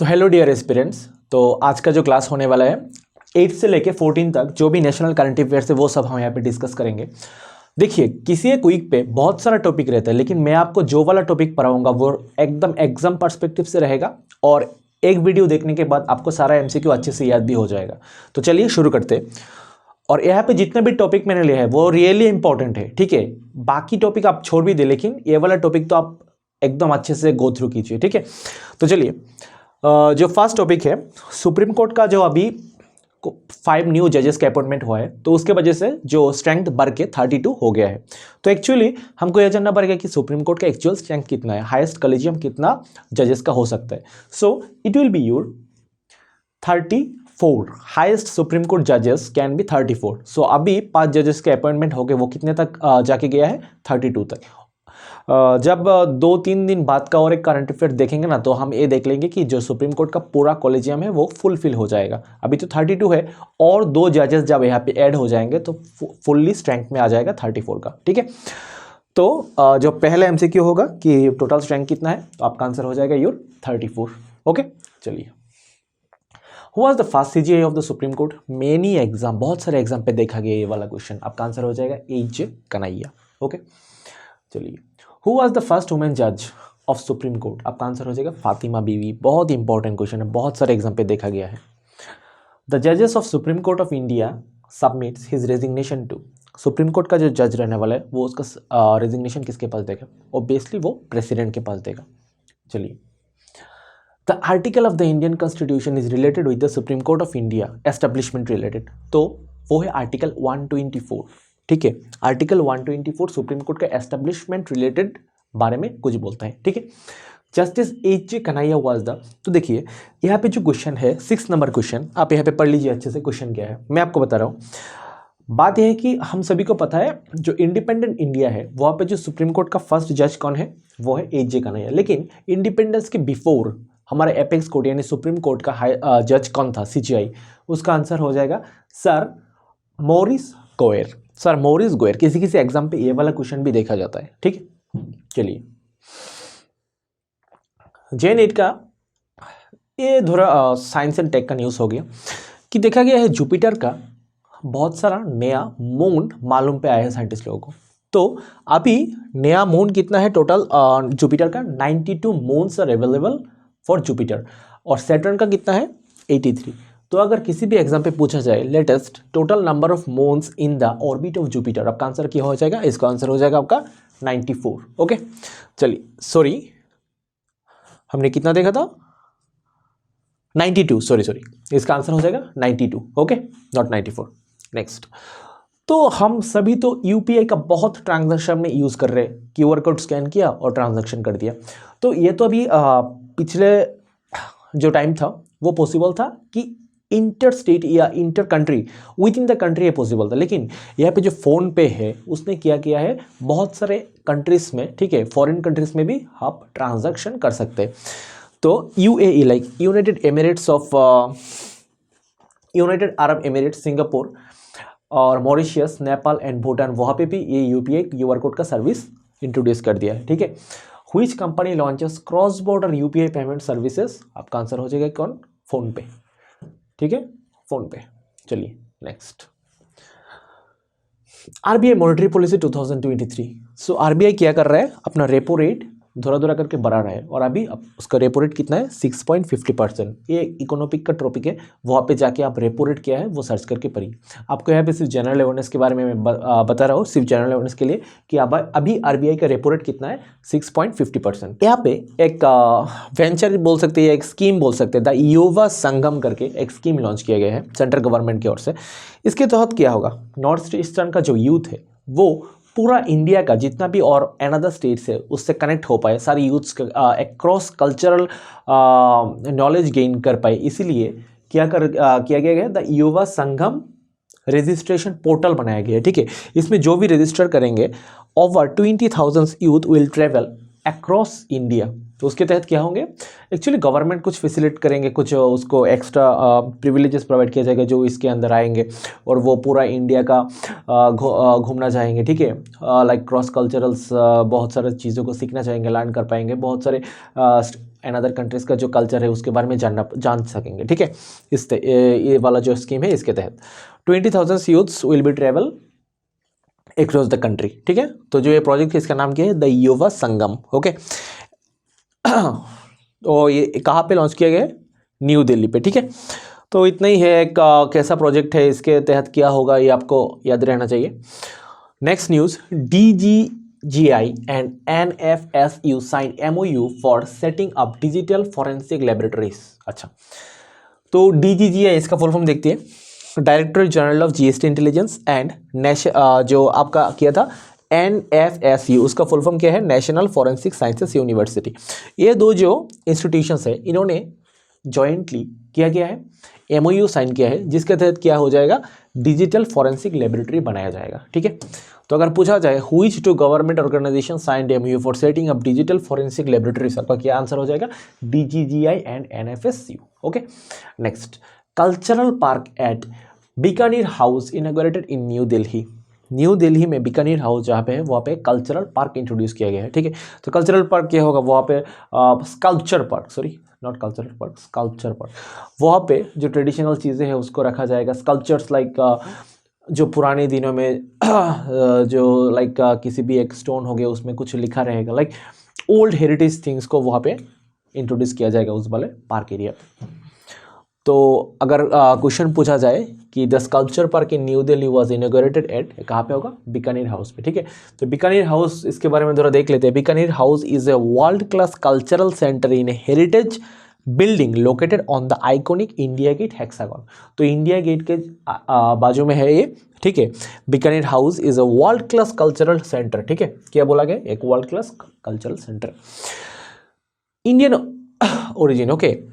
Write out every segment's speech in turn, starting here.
So hello dear aspirants. तो आज का जो क्लास होने वाला है 8 से लेके 14 तक जो भी नेशनल करंट अफेयर्स है वो सब हम यहाँ पे डिस्कस करेंगे। देखिए, किसी एक वीक पे बहुत सारा टॉपिक रहता है, लेकिन मैं आपको जो वाला टॉपिक पढ़ाऊंगा वो एकदम एग्जाम पर्सपेक्टिव से रहेगा और एक वीडियो देखने के बाद आपको सारा एमसीक्यू अच्छे से याद भी हो जाएगा। तो चलिए शुरू करते हैं। और यहाँ पे जितने भी टॉपिक मैंने लिया है वो रियली इंपॉर्टेंट है, ठीक है। बाकी टॉपिक आप छोड़ भी दे, लेकिन ये वाला टॉपिक तो आप एकदम अच्छे से गो थ्रू कीजिए, ठीक है। तो चलिए, जो फर्स्ट टॉपिक है, सुप्रीम कोर्ट का जो अभी 5 न्यू जजेस का अपॉइंटमेंट हुआ है, तो उसके वजह से जो स्ट्रेंथ बढ़ के 32 हो गया है। तो एक्चुअली हमको यह जानना पड़ेगा कि सुप्रीम कोर्ट का एक्चुअल स्ट्रेंथ कितना है, हाईएस्ट कॉलेजियम कितना जजेस का हो सकता है। So it will be your 34। Highest supreme court जजेस कैन बी 34। सो अभी 5 जजेस के अपॉइंटमेंट हो गए, वो कितने तक जाके गया है, 32 तक। जब 2-3 दिन बाद का और एक करंट अफेयर देखेंगे ना, तो हम ये देख लेंगे कि जो सुप्रीम कोर्ट का पूरा कॉलेजियम है वो फुलफिल हो जाएगा। अभी तो 32 है और 2 जजेस जब यहाँ पे ऐड हो जाएंगे तो फुल्ली स्ट्रेंथ में आ जाएगा 34 का, ठीक है। तो जो पहला एमसीक्यू होगा कि टोटल स्ट्रेंथ कितना है, तो आपका आंसर हो जाएगा योर 34। ओके, चलिए। Who was the first CGI of the Supreme court? Many exam, बहुत सारे एग्जाम पे देखा गया ये वाला क्वेश्चन। आपका आंसर हो जाएगा एच कन्हैया। ओके, चलिए। Who was the first women जज ऑफ सुप्रीम कोर्ट? आपका आंसर हो जाएगा फातिमा बीवी। बहुत इंपॉर्टेंट क्वेश्चन है, बहुत सारे एग्जाम पे देखा गया है। द जजेस of supreme court of India submits his resignation to? Supreme court का जो जज रहने वाला है वो उसका रेजिग्नेशन किसके पास देगा? ऑब्वियसली वो प्रेसिडेंट के पास देगा। चलिए। The article of the Indian constitution is related with the Supreme court of India establishment related, तो वो है आर्टिकल 124, ठीक है। आर्टिकल 124 सुप्रीम कोर्ट का एस्टेब्लिशमेंट रिलेटेड बारे में कुछ बोलता है, ठीक है। Justice H Kanhaiya was the, तो देखिए यहाँ पे जो क्वेश्चन है 6 नंबर क्वेश्चन, आप यहाँ पे पढ़ लीजिए अच्छे से। क्वेश्चन क्या है मैं आपको बता रहा हूँ। बात यह है कि हम सभी को पता है जो इंडिपेंडेंट इंडिया है वहाँ पे जो सुप्रीम कोर्ट का फर्स्ट जज कौन है, वो है एच कन्हैया। लेकिन इंडिपेंडेंस के बिफोर हमारा एपेक्स कोर्ट यानी सुप्रीम कोर्ट का जज कौन था, सीजीआई? उसका आंसर हो जाएगा sir Maurice GoAir. Sir Maurice GoAir. किसी किसी एग्जाम पे ये वाला क्वेश्चन भी देखा जाता है, ठीक है। चलिए, जे नीट का ये थोड़ा साइंस एंड टेक का न्यूज़ हो गया कि देखा गया है जुपिटर का बहुत सारा नया मून मालूम पे आया है साइंटिस्ट लोगों को। तो अभी नया मून कितना है टोटल जुपिटर का? 92 moons are available for Jupiter. और सैटर्न का कितना है? 83। तो अगर किसी भी एग्जाम पे पूछा जाए latest total number of moons in the orbit of Jupiter, आपका आंसर क्या हो जाएगा? इसका आंसर हो जाएगा आपका 94। ओके, चलिए। सॉरी, हमने कितना देखा था? 92। सॉरी, इसका आंसर हो जाएगा 92। Okay, not 94। नेक्स्ट, तो हम सभी तो यूपीआई का बहुत ट्रांजैक्शन में यूज़ कर रहे हैं। क्यूआर कोड स्कैन किया और ट्रांजैक्शन कर दिया। तो ये तो अभी पिछले जो टाइम था वो पॉसिबल था कि इंटर स्टेट या inter country with in the country ये पॉसिबल था। लेकिन यहाँ पे जो फ़ोन पे है उसने क्या किया है, बहुत सारे कंट्रीज़ में, ठीक है, फॉरेन कंट्रीज़ में भी आप ट्रांजैक्शन कर सकते हैं। तो UAE like United Arab Emirates, Singapore और मॉरिशियस, नेपाल एंड भूटान, वहाँ पे भी ये यूपीआई क्यूआर कोड का सर्विस इंट्रोड्यूस कर दिया है, ठीक है। Which company launches cross border UPI payment services? आपका आंसर हो जाएगा कौन? फोन पे, ठीक है, फोन पे। चलिए next, RBI monetary policy 2023। So RBI क्या कर रहा है, अपना रेपो रेट धुरा करके बढ़ा रहा है और अभी उसका रेपो रेट कितना है? 6.50%। ये इकोनॉमिक का टॉपिक है, वहाँ पे जाके आप रेपो रेट क्या है वो सर्च करके पढ़िए। आपको यहाँ पे सिर्फ जनरल अवेयरनेस के बारे में मैं बता रहा हूँ, सिर्फ जनरल अवेयरनेस के लिए कि अभी आरबीआई का रेपो रेट कितना है? 6.50%। यहाँ पे एक वेंचर बोल सकते हैं, एक स्कीम बोल सकते हैं, द युवा संगम करके एक स्कीम लॉन्च किया गया है सेंट्रल गवर्नमेंट की ओर से। इसके तहत क्या होगा, नॉर्थ ईस्टर्न का जो यूथ है वो पूरा इंडिया का जितना भी और अनदर स्टेट्स है उससे कनेक्ट हो पाए, सारे youths cross cultural knowledge gain कर पाए। इसीलिए किया गया है the Yuva Sangam registration portal बनाया गया है, ठीक है। इसमें जो भी रजिस्टर करेंगे over 20,000 youth will travel across India. तो उसके तहत क्या होंगे, एक्चुअली गवर्नमेंट कुछ फैसिलिटेट करेंगे, कुछ उसको एक्स्ट्रा प्रिविलेजेस प्रोवाइड किया जाएगा जो इसके अंदर आएंगे और वो पूरा इंडिया का घूमना चाहेंगे, ठीक है। लाइक क्रॉस कल्चरल्स बहुत सारे चीज़ों को सीखना चाहेंगे, लर्न कर पाएंगे। बहुत सारे अनदर कंट्रीज़ का जो कल्चर है उसके बारे में जान सकेंगे, ठीक है। ये वाला जो स्कीम है इसके तहत 20,000 youths will be travel across the country, ठीक है। तो जो ये प्रोजेक्ट है इसका नाम क्या है, द युवा संगम, ओके। तो ये कहाँ पे लॉन्च किया गया है, न्यू दिल्ली पे, ठीक है। तो इतना ही है, एक कैसा प्रोजेक्ट है, इसके तहत क्या होगा ये आपको याद रहना चाहिए। Next news, DGGI and NFSU signed MOU for setting up digital forensic laboratories। अच्छा, तो DGGI इसका फुल फॉर्म देखते हैं, director general of GST intelligence and जो आपका किया था NFSU, उसका फुल फॉर्म क्या है, नेशनल फॉरेंसिक साइंसेस यूनिवर्सिटी। ये दो जो इंस्टीट्यूशंस है इन्होंने जॉइंटली किया गया है, MOU साइन किया है, जिसके तहत क्या हो जाएगा, डिजिटल फॉरेंसिक लेबोरेटरी बनाया जाएगा, ठीक है। तो अगर पूछा जाए which two government organisation signed MOU for setting up digital forensic laboratories, आपका क्या आंसर हो जाएगा, DGGI and NFSU, okay. Next, cultural park at Bikaner House inaugurated in new Delhi. New Delhi में बीकानेर हाउस जहाँ पे है वहाँ पे कल्चरल पार्क इंट्रोड्यूस किया गया है, ठीक है। तो कल्चरल पार्क क्या होगा, वहाँ पे sculpture park, sorry not cultural park, sculpture park, वहाँ पे जो ट्रेडिशनल चीज़ें हैं उसको रखा जाएगा। स्कल्पचर्स लाइक जो पुराने दिनों में जो लाइक किसी भी एक स्टोन हो गया उसमें कुछ लिखा रहेगा, लाइक ओल्ड हेरिटेज थिंग्स को वहाँ पे इंट्रोड्यूस किया जाएगा उस वाले पार्क एरिया पे। तो अगर क्वेश्चन पूछा जाए कि the sculpture park in new Delhi was inaugurated at, कहाँ पे होगा, बीकानेर हाउस पे, ठीक है। तो बीकानेर हाउस, इसके बारे में थोड़ा देख लेते हैं। Bikaner House is a world class cultural centre in a heritage building located on the iconic India Gate hexagon. तो इंडिया गेट के बाजू में है ये, ठीक है। Bikaner House is a world class cultural centre, ठीक है। क्या बोला गया, एक world class cultural centre. Indian origin, okay.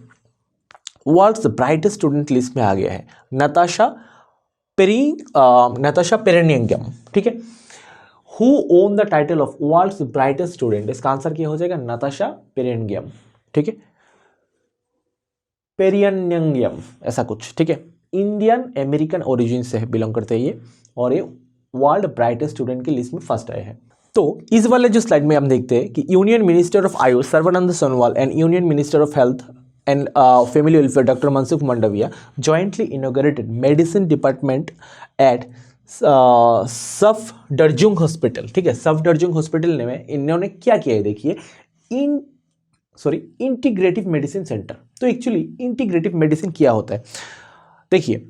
World's brightest student list में आ गया है नताशा पेरेनियंगम, ठीक है। Who won the title of world's brightest student, इसका आंसर क्या हो जाएगा, नताशा पेरेनियंगम, ठीक है, पेरियनियंगम ऐसा कुछ, ठीक है। इंडियन अमेरिकन ओरिजिन से बिलोंग करते हैं ये, और ये वर्ल्ड ब्राइटेस्ट स्टूडेंट की लिस्ट में फर्स्ट आए हैं। तो इस वाले जो स्लाइड में हम देखते हैं कि union minister of Ayush Sarbananda Sonowal and union minister of health and family welfare Dr. Mansukh Mandaviya jointly inaugurated medicine department at Safdarjung hospital, ठीक है। सफदरजंग हॉस्पिटल में इन्होंने क्या किया है, देखिए, इंटीग्रेटिव मेडिसिन सेंटर। तो एक्चुअली इंटीग्रेटिव मेडिसिन क्या होता है, देखिए,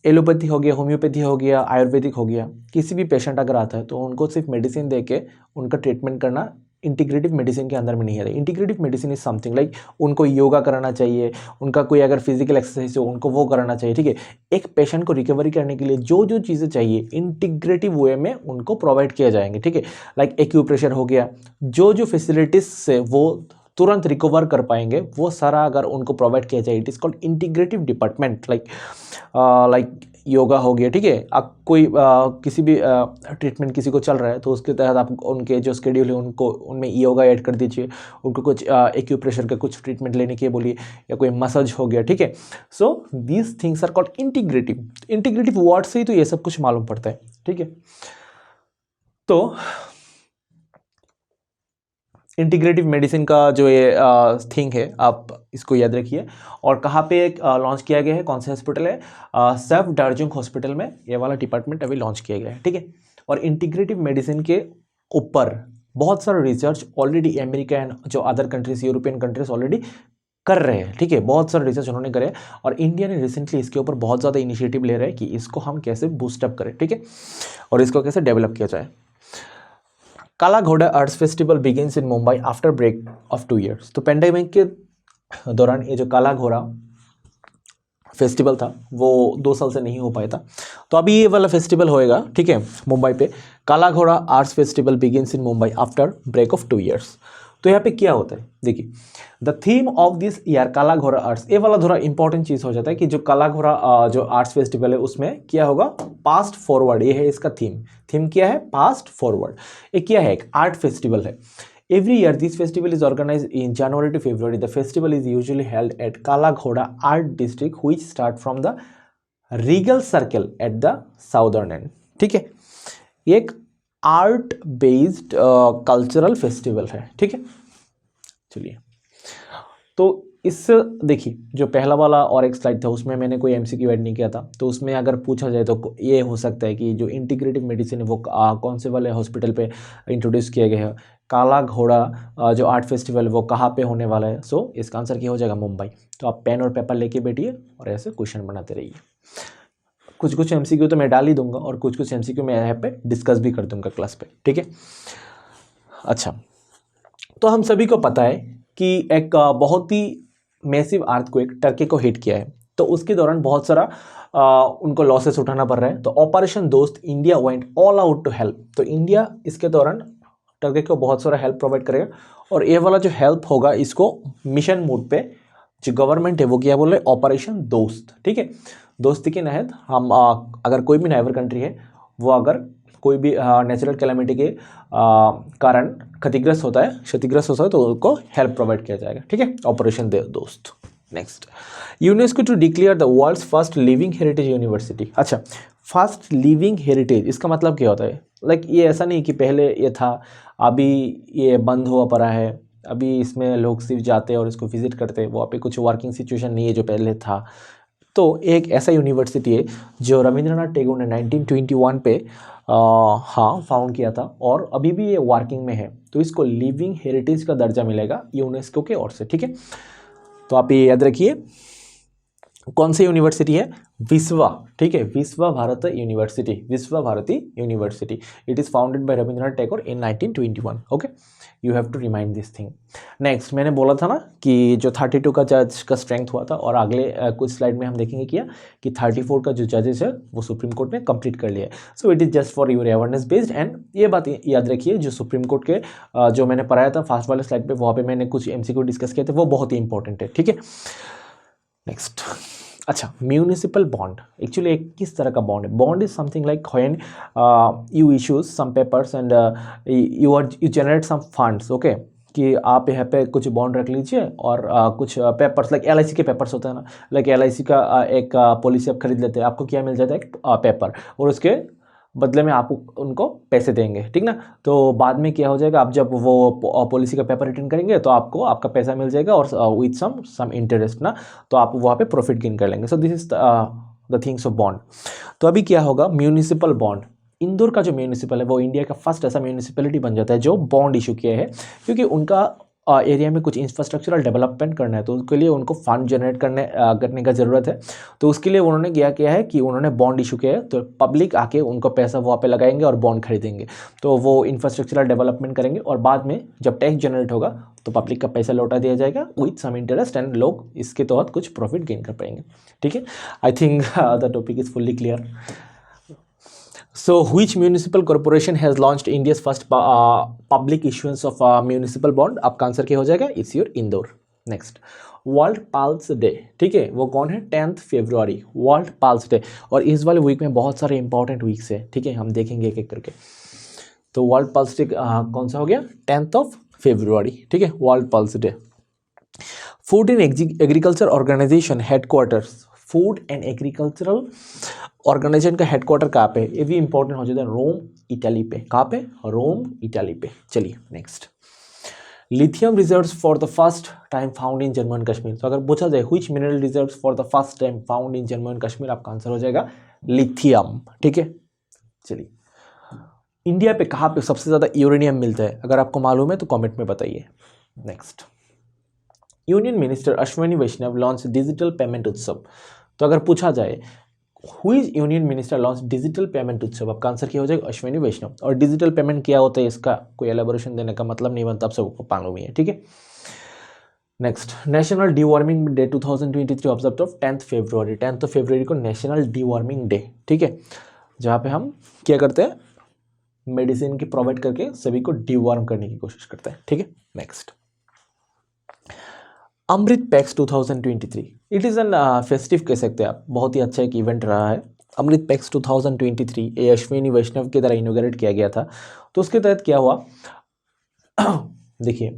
एलोपैथी हो गया, होम्योपैथी हो गया, आयुर्वेदिक हो गया, किसी भी पेशेंट अगर आता है तो उनको सिर्फ मेडिसिन दे के उनका ट्रीटमेंट करना इंटीग्रेटिव मेडिसिन के अंदर में नहीं आता। Integrative medicine is something like उनको योगा कराना चाहिए, उनका कोई अगर फिजिकल एक्सरसाइज हो उनको वो कराना चाहिए, ठीक है। एक पेशेंट को रिकवरी करने के लिए जो जो चीज़ें चाहिए इंटीग्रेटिव वे में उनको प्रोवाइड किया जाएंगे, ठीक है। लाइक एक्यूप्रेशर हो गया, जो जो फैसिलिटीज से वो तुरंत रिकवर कर पाएंगे वो सारा अगर उनको प्रोवाइड किया जाए, it is called integrative department. Like yoga हो गया, ठीक है। आप कोई किसी भी ट्रीटमेंट किसी को चल रहा है तो उसके तहत आप उनके जो शेड्यूल है उनको उनमें योगा ऐड कर दीजिए, उनको कुछ एक्यूप्रेशर का कुछ ट्रीटमेंट लेने के बोलिए, या कोई मसाज हो गया, ठीक है। So these things are called integrative word से ही तो ये सब कुछ मालूम पड़ता है, ठीक है। तो इंटीग्रेटिव मेडिसिन का जो ये थिंग है आप इसको याद रखिए। और कहाँ पे लॉन्च किया गया है, कौन सा हॉस्पिटल है, सफदरजंग हॉस्पिटल में ये वाला डिपार्टमेंट अभी लॉन्च किया गया है, ठीक है। और इंटीग्रेटिव मेडिसिन के ऊपर बहुत सारा रिसर्च ऑलरेडी अमेरिका एंड जो other countries, European countries already कर रहे हैं, ठीक है। बहुत सारा रिसर्च उन्होंने करे और इंडिया ने रिसेंटली इसके ऊपर बहुत ज़्यादा इनिशिएटिव ले रहा है कि इसको हम कैसे बूस्टअप करें, ठीक है, और इसको कैसे डेवलप किया जाए। Kala Ghoda arts festival begins in Mumbai after break of 2 years। तो पेंडेमिक के दौरान ये जो काला घोड़ा फेस्टिवल था वो 2 साल से नहीं हो पाया था, तो अभी ये वाला फेस्टिवल होएगा, ठीक है, मुंबई पे। Kala Ghoda arts festival begins in Mumbai after break of 2 years। तो यहाँ पे क्या होता है, देखिए, the theme of this year Kala Ghoda arts, ये वाला थोड़ा इंपॉर्टेंट चीज़ हो जाता है कि जो काला घोड़ा जो आर्ट्स फेस्टिवल है उसमें क्या होगा, पास्ट फॉरवर्ड, ये है इसका थीम क्या है, पास्ट फॉरवर्ड। ये क्या है, एक आर्ट फेस्टिवल है। Every year, this festival is organized in January to February. The festival is usually held at Kala Ghoda Art District, which start from the Regal Circle at the southern end. ठीक है, ये एक art based cultural festival है, ठीक है। चलिए तो इस देखिए जो पहला वाला और एक स्लाइड था उसमें मैंने कोई एमसीक्यू ऐड नहीं किया था, तो उसमें अगर पूछा जाए तो ये हो सकता है कि जो इंटीग्रेटिव मेडिसिन है वो कौन से वाले हॉस्पिटल पे इंट्रोड्यूस किया गया है, काला घोड़ा जो आर्ट फेस्टिवल वो कहाँ पे होने वाला है। सो इसका आंसर क्या हो जाएगा, मुंबई। तो आप पेन और पेपर लेके बैठिए और ऐसे क्वेश्चन बनाते रहिए। कुछ कुछ एमसीक्यू तो मैं डाल ही दूंगा और कुछ कुछ एमसीक्यू मैं यहाँ पे डिस्कस भी कर दूंगा क्लास पे, ठीक है। अच्छा, तो हम सभी को पता है कि एक बहुत ही मैसिव अर्थक्वेक टर्की को हिट किया है, तो उसके दौरान बहुत सारा उनको लॉसेस उठाना पड़ रहा है। तो operation Dost India went all out to help. तो इंडिया इसके दौरान टर्की को बहुत सारा हेल्प प्रोवाइड करेगा, और ये वाला जो हेल्प होगा इसको मिशन मोड पे जो गवर्नमेंट है वो क्या बोल रहे, ऑपरेशन दोस्त, ठीक है। दोस्ती के तहत हम अगर कोई भी नाइबर कंट्री है वो अगर कोई भी नेचुरल कैलामिटी के कारण क्षतिग्रस्त होता है तो उनको हेल्प प्रोवाइड किया जाएगा, ठीक है। Operation Dost. Next, UNESCO to declare the world's first living heritage university. अच्छा, फर्स्ट लिविंग हेरिटेज इसका मतलब क्या होता है, लाइक ये ऐसा नहीं कि पहले ये था अभी ये बंद हुआ पड़ा है, अभी इसमें लोग सिर्फ जाते और इसको विजिट करते, वहाँ पे कुछ वर्किंग सिचुएशन नहीं है जो पहले था। तो एक ऐसा यूनिवर्सिटी है जो रविंद्रनाथ टैगोर ने 1921 पे फाउंड किया था और अभी भी ये वर्किंग में है, तो इसको लिविंग हेरिटेज का दर्जा मिलेगा यूनेस्को के ओर से, ठीक है। तो आप ये याद रखिए कौन सी यूनिवर्सिटी है, विश्वा, ठीक है, Visva Bharati university. It is founded by Rabindranath Tagore in 1921। Okay, you have to remind this thing. Next, मैंने बोला था ना कि जो 32 का जज का स्ट्रेंथ हुआ था, और अगले कुछ स्लाइड में हम देखेंगे किया कि 34 का जो जजेस है वो सुप्रीम कोर्ट ने कंप्लीट कर लिया है। So it is just for your awareness based. And ये बात याद रखिए, जो सुप्रीम कोर्ट के जो मैंने पढ़ाया था फर्स्ट वाले स्लाइड पे, वहाँ पे मैंने कुछ एमसीक्यू डिस्कस किए थे, वो बहुत ही इंपॉर्टेंट है, ठीक है। नेक्स्ट, अच्छा, म्यूनिसिपल बॉन्ड एक्चुअली एक किस तरह का बॉन्ड है। Bond is something like when you issues some papers and you generate some funds, okay, कि आप यहाँ पे कुछ बॉन्ड रख लीजिए और कुछ पेपर्स लाइक एलआईसी के पेपर्स होते हैं ना, लाइक एलआईसी का एक पॉलिसी आप खरीद लेते हैं, आपको क्या मिल जाता है, एक पेपर, और उसके बदले में आप उनको पैसे देंगे, ठीक ना। तो बाद में क्या हो जाएगा, आप जब वो पॉलिसी का पेपर रिटर्न करेंगे तो आपको आपका पैसा मिल जाएगा और विथ सम इंटरेस्ट ना, तो आप वहाँ पे प्रॉफिट गेन कर लेंगे। So this is the things of bond. तो अभी क्या होगा, म्यूनिसिपल बॉन्ड। इंदौर का जो म्यूनिसिपल है वो इंडिया का फर्स्ट ऐसा म्यूनिसिपैलिटी बन जाता है जो बॉन्ड इशू किया है, क्योंकि उनका एरिया में कुछ इंफ्रास्ट्रक्चरल डेवलपमेंट करना है, तो उसके लिए उनको फंड जनरेट करने का ज़रूरत है। तो उसके लिए उन्होंने क्या किया है कि उन्होंने बॉन्ड इशू किया है, तो पब्लिक आके उनको पैसा वहाँ पे लगाएंगे और बॉन्ड खरीदेंगे, तो वो इंफ्रास्ट्रक्चरल डेवलपमेंट करेंगे, और बाद में जब टैक्स जनरेट होगा तो पब्लिक का पैसा लौटा दिया जाएगा विथ सम इंटरेस्ट, एंड लोग इसके तहत कुछ प्रॉफिट गेन कर पाएंगे, ठीक है। I think the topic is fully clear. So, which municipal corporation has launched India's first public issuance of municipal bond? आपका आंसर क्या हो जाएगा, it's your Indore. Next, world pulse day, ठीक है, वो कौन है, 10 फरवरी, वर्ल्ड पल्स डे। और इस वाले वीक में बहुत सारे इंपॉर्टेंट वीक्स है, ठीक है, हम देखेंगे एक एक करके। तो वर्ल्ड पल्स डे कौन सा हो गया, 10 फरवरी, ठीक है, world pulse day. Food and agriculture organization headquarters, food and agricultural organization का हेडक्वार्टर कहाँ पे, ये भी इंपॉर्टेंट हो जाता है, रोम इटली पे। कहाँ पे, रोम इटली पे। चलिए next, lithium reserves for the first time found in Jammu and Kashmir. तो अगर पूछा जाए which mineral reserves for the first time found in Jammu and Kashmir, आपका आंसर हो जाएगा लिथियम, ठीक है। चलिए, इंडिया पे कहाँ पे सबसे ज़्यादा यूरेनियम मिलता है, अगर आपको मालूम है तो कॉमेंट में बताइए। नेक्स्ट, यूनियन मिनिस्टर अश्विनी वैष्णव लॉन्च डिजिटल पेमेंट उत्सव। तो अगर पूछा जाए who is union minister launch digital payment उत्सव, आपका आंसर क्या हो जाएगा, अश्विनी वैष्णव। और डिजिटल पेमेंट क्या होता है इसका कोई एलेबोरेशन देने का मतलब नहीं बनता, आप सबको मालूम ही है, ठीक है। Next, national D warming day 2023 observe of 10 फरवरी। 10 फरवरी को नेशनल डी वार्मिंग डे, ठीक है, जहाँ पे हम क्या करते हैं, मेडिसिन की प्रोवाइड करके सभी को डी वार्म करने की कोशिश करते हैं, ठीक है। Next, Amrit PACS 2023, it is an festive कह सकते हैं आप, बहुत ही अच्छा एक इवेंट रहा है। अमृत पैक्स 2023 ये अश्विनी वैष्णव के द्वारा इनोग्रेट किया गया था। तो उसके तहत क्या हुआ, देखिए,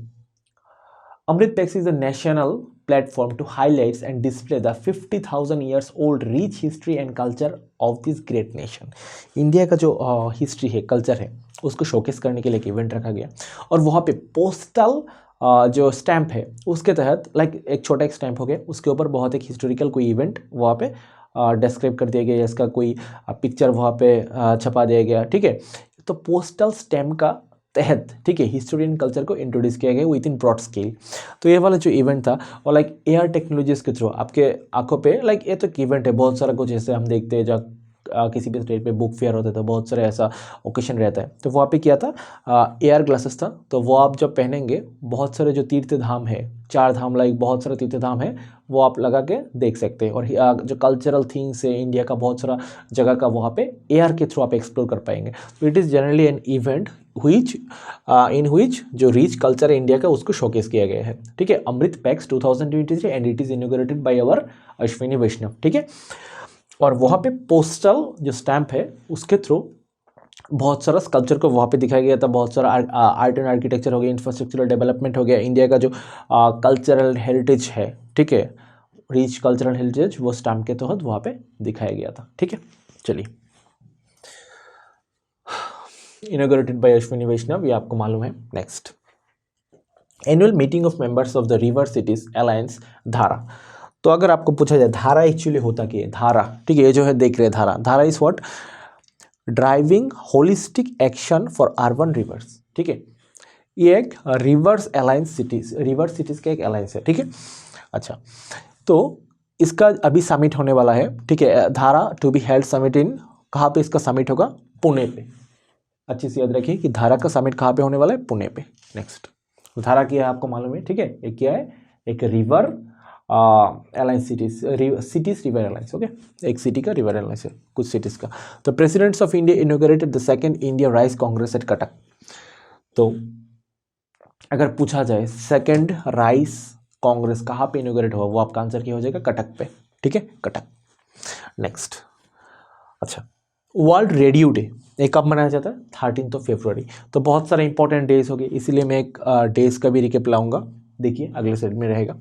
Amrit Pex is a national platform to highlights and display the 50,000 years old rich history and culture of this great nation. India का जो हिस्ट्री है, कल्चर है, उसको शोकेस करने के लिए एक इवेंट रखा गया, और वहाँ पे पोस्टल जो स्टैम्प है उसके तहत लाइक एक छोटा एक स्टैम्प हो गया, उसके ऊपर बहुत एक हिस्टोरिकल कोई इवेंट वहाँ पे डिस्क्राइब कर दिया गया, इसका कोई पिक्चर वहाँ पे छपा दिया गया, ठीक है। तो पोस्टल स्टैम्प का तहत, ठीक है, हिस्टोरियन कल्चर को इंट्रोड्यूस किया गया विद इन ब्रॉड स्केल। तो ये वाला जो इवेंट था और लाइक एआर टेक्नोलॉजीज के थ्रू आपके आंखों पे, लाइक ये तो एक इवेंट है, बहुत सारा कुछ ऐसे हम देखते हैं जब किसी भी स्टेट पे बुक फेयर होता है तो बहुत सारे ऐसा ओकेशन रहता है। तो वहाँ पे क्या था, एआर ग्लासेस था, तो वो आप जब पहनेंगे बहुत सारे जो तीर्थ धाम है, 4 धाम लाइक बहुत सारे तीर्थ धाम है, वो आप लगा के देख सकते हैं। और जो कल्चरल थिंग्स है इंडिया का बहुत सारा जगह का वहाँ पे एआर के थ्रू आप एक्सप्लोर कर पाएंगे। तो it is generally an event in which जो रिच कल्चर है इंडिया का उसको शोकेस किया गया है, ठीक है। Amrit PACS 2023 and it is inaugurated by our Ashwini Vaishnaw, ठीक है। और वहाँ पे पोस्टल जो स्टैम्प है उसके थ्रू बहुत सारा स्कल्पचर को वहाँ पे दिखाया गया था, बहुत सारा आर्ट एंड आर्किटेक्चर हो गया, इंफ्रास्ट्रक्चरल डेवलपमेंट हो गया, इंडिया का जो कल्चरल हेरिटेज है, ठीक है, रिच कल्चरल हेरिटेज, वो स्टैम्प के तहत वहाँ पे दिखाया गया था, ठीक है। चलिए, इनॉग्रेटेड बाय अश्विनी वैष्णव, ये आपको मालूम है। Next, annual meeting of members of the river cities alliance धारा। तो अगर आपको पूछा जाए धारा एक्चुअली होता क्या है, धारा, ठीक है, ये जो है देख रहे हैं धारा, धारा is what, driving holistic action for urban reverse, ठीक है। ये एक reverse alliance cities, river cities का एक अलायंस है, ठीक है। अच्छा, तो इसका अभी समिट होने वाला है, ठीक है, Dhara to be held summit in, कहाँ पे इसका समिट होगा, पुणे पे। अच्छे से याद रखिए कि धारा का समिट कहाँ पे होने वाला है, पुणे पे। नेक्स्ट, धारा क्या है आपको मालूम है, ठीक है, एक क्या है, एक river alliance cities river alliance, okay, एक सिटी का रिवर अलायंस है, कुछ सिटीज का। तो presidents of India inaugurated the second India rice congress at Cuttack. तो अगर पूछा जाए सेकंड राइस कांग्रेस कहाँ पे इनॉग्रेट हुआ, वो आपका आंसर क्या हो जाएगा, कटक पे, ठीक है, कटक। नेक्स्ट, अच्छा, वर्ल्ड रेडियो डे ये कब मनाया जाता है, 13 फरवरी। तो बहुत सारे इंपॉर्टेंट डेज हो गए, इसीलिए मैं एक डेज का भी रिकेप लाऊंगा, देखिए अगले सेट में रहेगा।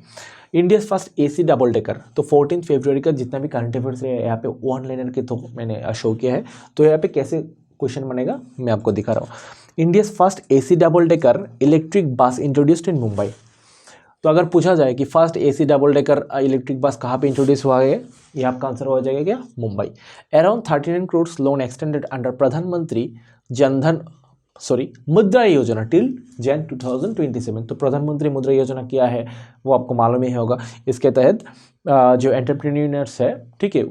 India first AC double decker, तो 14 फरवरी का जितना भी करंट अफेयर्स है यहाँ पे वन लाइनर के तो मैंने शो किया है। तो यहाँ पे कैसे क्वेश्चन बनेगा मैं आपको दिखा रहा हूँ। India first AC double decker electric bus introduced in Mumbai. तो अगर पूछा जाए कि first AC double decker electric bus कहाँ पे इंट्रोड्यूस हुआ है, ये आपका आंसर हो जाएगा क्या, Mumbai. Around 39 crore loan extended under प्रधानमंत्री जनधन मुद्रा योजना टिल जैन 2027। तो प्रधानमंत्री मुद्रा योजना क्या है वो आपको मालूम ही होगा। इसके तहत जो एंटरप्रेन्योर्स है, ठीक है,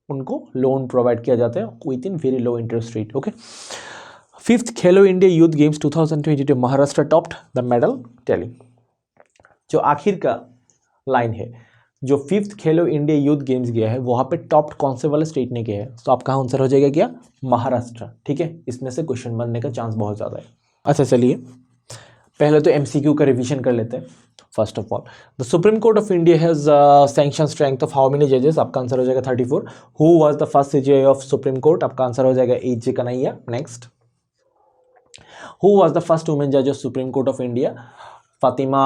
उनको लोन प्रोवाइड किया जाता है with in very low interest rate, okay. 5th Khelo India youth games 2022 Maharashtra topped the medal telling. जो आखिर का लाइन है, जो 5th खेलो इंडिया यूथ गेम्स गया है वहाँ पे टॉप कौन से वाले स्टेट ने गया है, तो आपका आंसर हो जाएगा क्या, महाराष्ट्र, ठीक है। इसमें से क्वेश्चन बनने का चांस बहुत ज़्यादा है। अच्छा, चलिए पहले तो एमसीक्यू का रिवीजन कर लेते हैं। First of all, the Supreme court of India has sanction strength of how many जजेस, आपका आंसर हो जाएगा 34। Who was the first CJI of supreme Court, आपका आंसर हो जाएगा H J. Kania. Next, who was the first women जज of supreme court of India, Fathima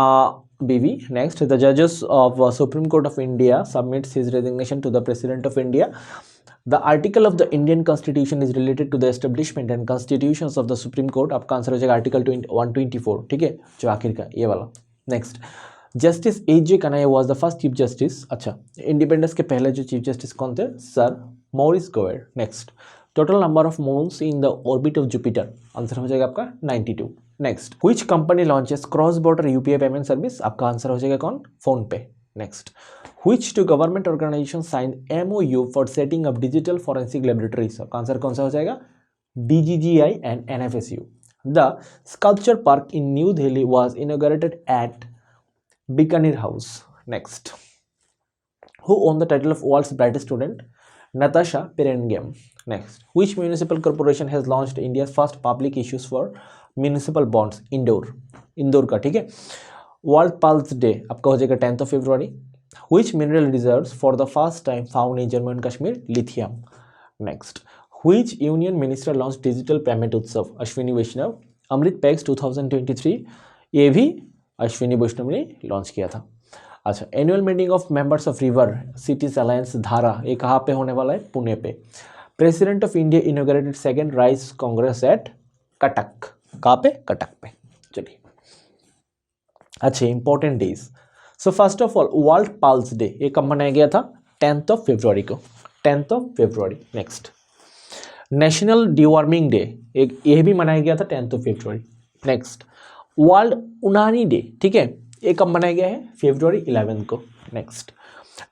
Bibi. Next, the judges of Supreme Court of India submits his resignation to the President of India. The article of the Indian Constitution is related to the establishment and constitutions of the Supreme Court. आपका answer हो जाएगा article 124, ठीक है, जो आखिर का ये वाला। Next, justice H J. Kania was the first chief justice. अच्छा, इंडिपेंडेंस के पहले जो चीफ जस्टिस कौन थे, सर मॉरिस गोयर। नेक्स्ट, total number of moons in the orbit of Jupiter, answer हो जाएगा आपका 92। Next, which company launches cross border UPI payment service, आपका आंसर हो जाएगा कौन, PhonePe. Next, which two government organisation signed MOU for setting up digital forensic laboratories, आपका answer कौन सा हो जाएगा, DGGI and NFSU. The sculpture park in new Delhi was inaugurated at Bikaner house. Next, who won the title of world's brightest student, Natasha Perengame. Next, which municipal corporation has launched India's first public issues for municipal bonds, Indore का, ठीक है। World pulse day आपका हो जाएगा 10th February. Which mineral reserves for the first time found in Jammu and Kashmir, lithium. Next, which union minister launched digital payment उत्सव, अश्विनी वैष्णव। अमृत PACS 2023 ये भी अश्विनी वैष्णव ने लॉन्च किया था। अच्छा, annual meeting of members of river cities alliance Dhara ये कहाँ पे होने वाला है, पुणे पे। President of India inaugurated second rice congress at Cuttack, कहाँ पे, कटक पे। चलिए, अच्छे important days. So first of all world pulse day ये कब मनाया गया था? 10th ऑफ फरवरी को, 10th of February. Next national deworming day, एक ये भी मनाया गया था 10th of February. Next world Unani day, ठीक है, ये कब मनाया गया है? फरवरी 11 को। Next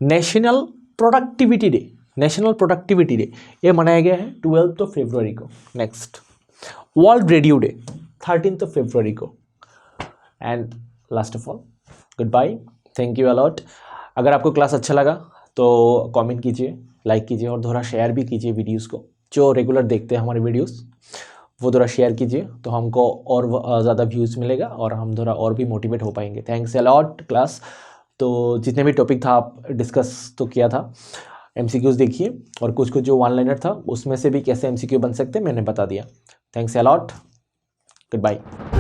national productivity day, national productivity day ये मनाया गया है 12th ऑफ फरवरी को। Next world radio day 13th of फरवरी को। And last of all good bye, thank you a lot. अगर आपको क्लास अच्छा लगा तो कमेंट कीजिए, लाइक कीजिए और थोड़ा शेयर भी कीजिए वीडियोस को। जो रेगुलर देखते हैं हमारे वीडियोस वो थोड़ा शेयर कीजिए, तो हमको और ज़्यादा व्यूज़ मिलेगा और हम थोड़ा और भी मोटिवेट हो पाएंगे। Thanks a lot class. तो जितने भी टॉपिक था आप डिस्कस तो किया था, MCQs देखिए और कुछ कुछ जो वन लाइनर था उसमें से भी कैसे MCQ बन सकते हैं मैंने बता दिया। Thanks a lot, good bye.